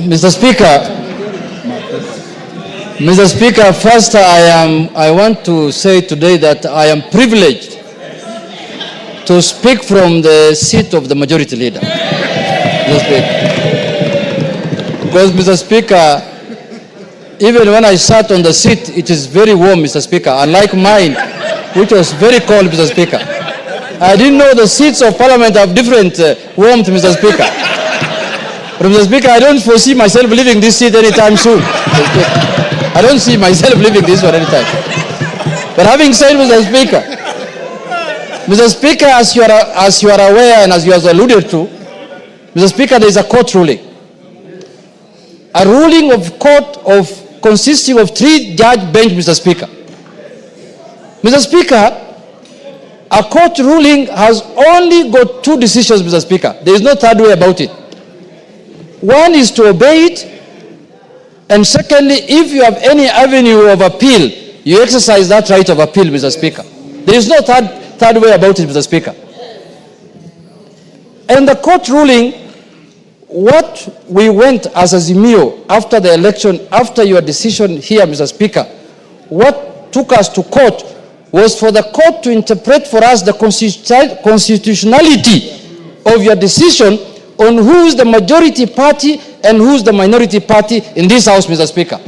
Mr. Speaker, first I want to say today that I am privileged to speak from the seat of the majority leader. Mr. Speaker. Because, Mr. Speaker, even when I sat on the seat, it is very warm, Mr. Speaker, unlike mine, which was very cold, Mr. Speaker. I didn't know the seats of Parliament have different warmth, Mr. Speaker. But, Mr. Speaker, I don't foresee myself leaving this seat anytime soon. I don't see myself leaving this one anytime. But having said, Mr. Speaker, as you are aware and as you have alluded to, Mr. Speaker, there is a court ruling. A ruling of court consisting of 3-judge bench, Mr. Speaker. Mr. Speaker, a court ruling has only got 2 decisions, Mr. Speaker. There is no third way about it. One is to obey it, and secondly, if you have any avenue of appeal, you exercise that right of appeal, Mr. Speaker. There is no third way about it, Mr. Speaker. And the court ruling, what we went as AZIMIO after the election, after your decision here, Mr. Speaker, what took us to court was for the court to interpret for us the constitutionality of your decision on who is the majority party and who is the minority party in this House, Mr. Speaker.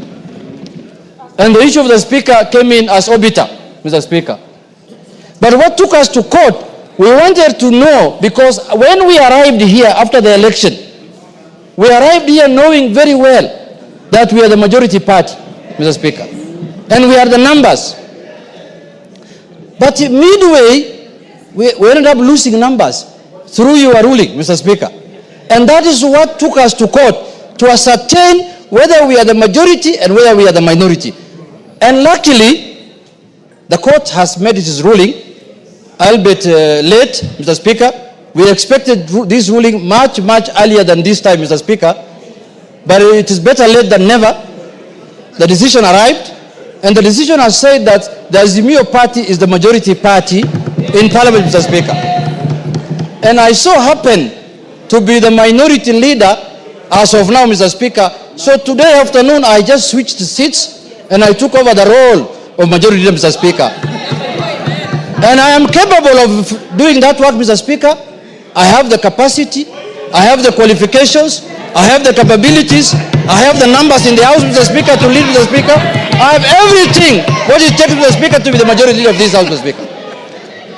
And the issue of the Speaker came in as obiter, Mr. Speaker. But what took us to court, we wanted to know, because when we arrived here after the election, we arrived here knowing very well that we are the majority party, Mr. Speaker. And we are the numbers. But midway, we ended up losing numbers through your ruling, Mr. Speaker. And that is what took us to court, to ascertain whether we are the majority and whether we are the minority. And luckily, the court has made its ruling, albeit late, Mr. Speaker. We expected this ruling much earlier than this time, Mr. Speaker. But it is better late than never. The decision arrived, and the decision has said that the AZIMIO party is the majority party in Parliament, Mr. Speaker. And I so happen to be the minority leader as of now, Mr. Speaker. So today afternoon, I just switched seats and I took over the role of majority leader, Mr. Speaker. And I am capable of doing that work, Mr. Speaker. I have the capacity, I have the qualifications, I have the capabilities, I have the numbers in the House, Mr. Speaker, to lead, Mr. Speaker. I have everything what it takes, Mr. Speaker, to be the majority leader of this House, Mr. Speaker.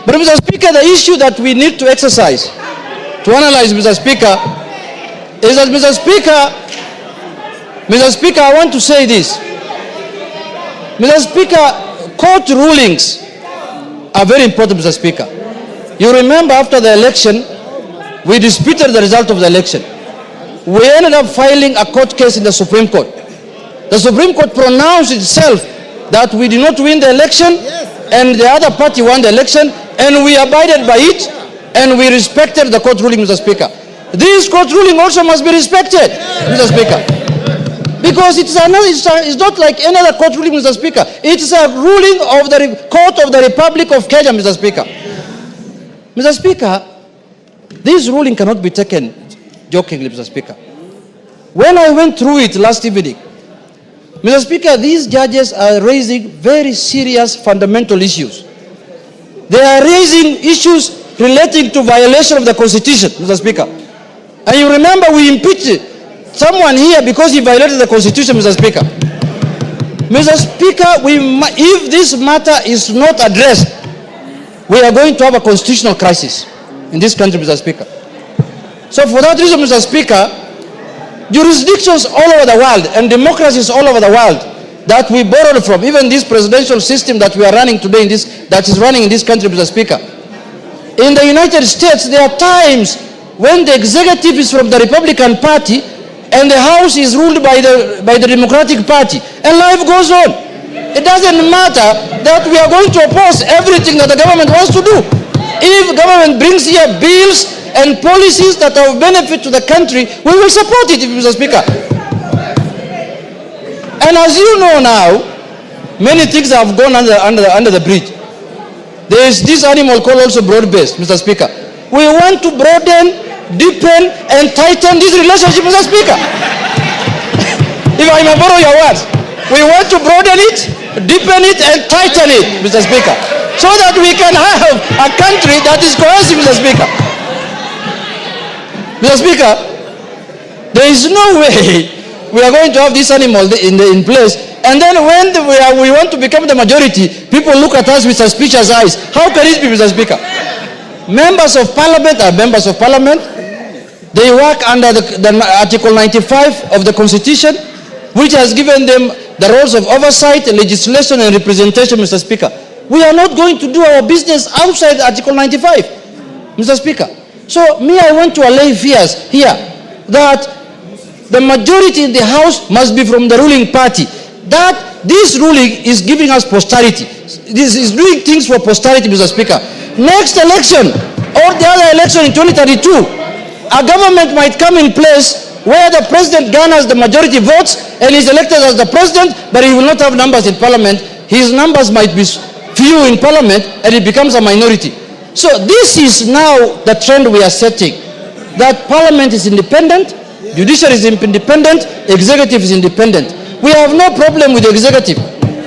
But, Mr. Speaker, the issue that we need to exercise, to analyze, Mr. Speaker, is that, Mr. Speaker, I want to say this. Mr. Speaker, court rulings are very important, Mr. Speaker. You remember after the election, we disputed the result of the election. We ended up filing a court case in the Supreme Court. The Supreme Court pronounced itself that we did not win the election, and the other party won the election, and we abided by it, and we respected the court ruling, Mr. Speaker. This court ruling also must be respected, Mr. Speaker. Because it's not like any other court ruling, Mr. Speaker. It's a ruling of the Court of the Republic of Kenya, Mr. Speaker. Mr. Speaker, this ruling cannot be taken jokingly, Mr. Speaker. When I went through it last evening, Mr. Speaker, these judges are raising very serious fundamental issues. They are raising issues relating to violation of the Constitution, Mr. Speaker. And you remember we impeached someone here because he violated the Constitution, Mr. Speaker. Mr. Speaker, if this matter is not addressed, we are going to have a constitutional crisis in this country, Mr. Speaker. So for that reason, Mr. Speaker, jurisdictions all over the world and democracies all over the world that we borrowed from, even this presidential system that we are running today, that is running in this country, Mr. Speaker. In the United States, there are times when the executive is from the Republican Party and the House is ruled by the Democratic Party, and life goes on. It doesn't matter that we are going to oppose everything that the government wants to do. If government brings here bills and policies that are of benefit to the country, we will support it, Mr. Speaker. And as you know now, many things have gone under the bridge. There is this animal called also broad-based, Mr. Speaker. We want to broaden, deepen, and tighten this relationship, Mr. Speaker. If I may borrow your words, we want to broaden it, deepen it, and tighten it, Mr. Speaker, so that we can have a country that is cohesive, Mr. Speaker. Mr. Speaker, there is no way we are going to have this animal in place, and then when we want to become the majority, people look at us with suspicious eyes. How can it be, Mr. Speaker? Members of Parliament are members of Parliament. They work under the Article 95 of the Constitution, which has given them the roles of oversight, legislation, and representation, Mr. Speaker. We are not going to do our business outside Article 95, Mr. Speaker. So, I want to allay fears here that the majority in the House must be from the ruling party. That this ruling is giving us posterity. This is doing things for posterity, Mr. Speaker. Next election, or the other election in 2032, a government might come in place where the president garners the majority votes and is elected as the president, but he will not have numbers in Parliament. His numbers might be few in Parliament, and it becomes a minority. So this is now the trend we are setting, that Parliament is independent, judiciary is independent, executive is independent. We have no problem with the executive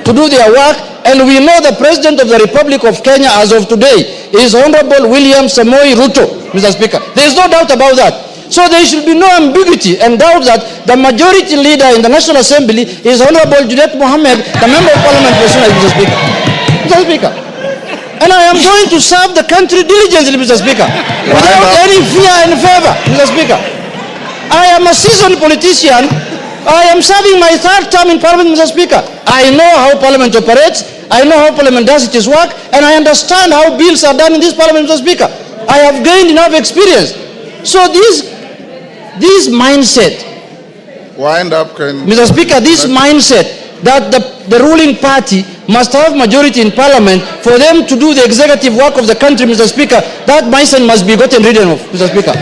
to do their work, and we know the President of the Republic of Kenya as of today is Honorable William Samoei Ruto, Mr. Speaker. There is no doubt about that. So there should be no ambiguity and doubt that the majority leader in the National Assembly is Honorable Juliet Mohammed, the Member of Parliament for Sunai, Mr. Speaker. Mr. Speaker. And I am going to serve the country diligently, Mr. Speaker, without any fear and favor, Mr. Speaker. I am a seasoned politician. I am serving my third term in Parliament, Mr. Speaker. I know how Parliament operates. I know how Parliament does its work, and I understand how bills are done in this Parliament, Mr. Speaker. I have gained enough experience. So this mindset, Mr. Speaker, this mindset that the ruling party must have majority in Parliament for them to do the executive work of the country, Mr. Speaker, that mindset must be gotten rid of, Mr. Speaker.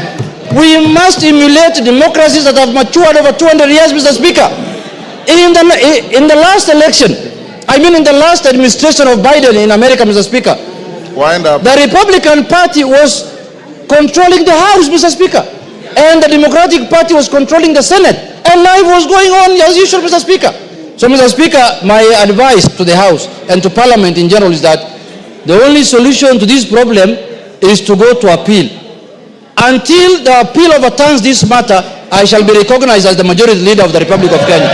We must emulate democracies that have matured over 200 years, Mr. Speaker. In the last election, in the last administration of Biden in America, Mr. Speaker, the Republican Party was controlling the House, Mr. Speaker, and the Democratic Party was controlling the Senate, and life was going on as usual, Mr. Speaker. So, Mr. Speaker, my advice to the House and to Parliament in general is that the only solution to this problem is to go to appeal. Until the appeal overturns this matter, I shall be recognized as the majority leader of the Republic of Kenya.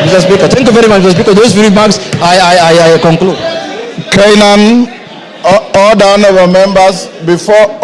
Mr. Speaker, thank you very much, Mr. Speaker. Those remarks, I conclude. Kainan, order, honorable members, before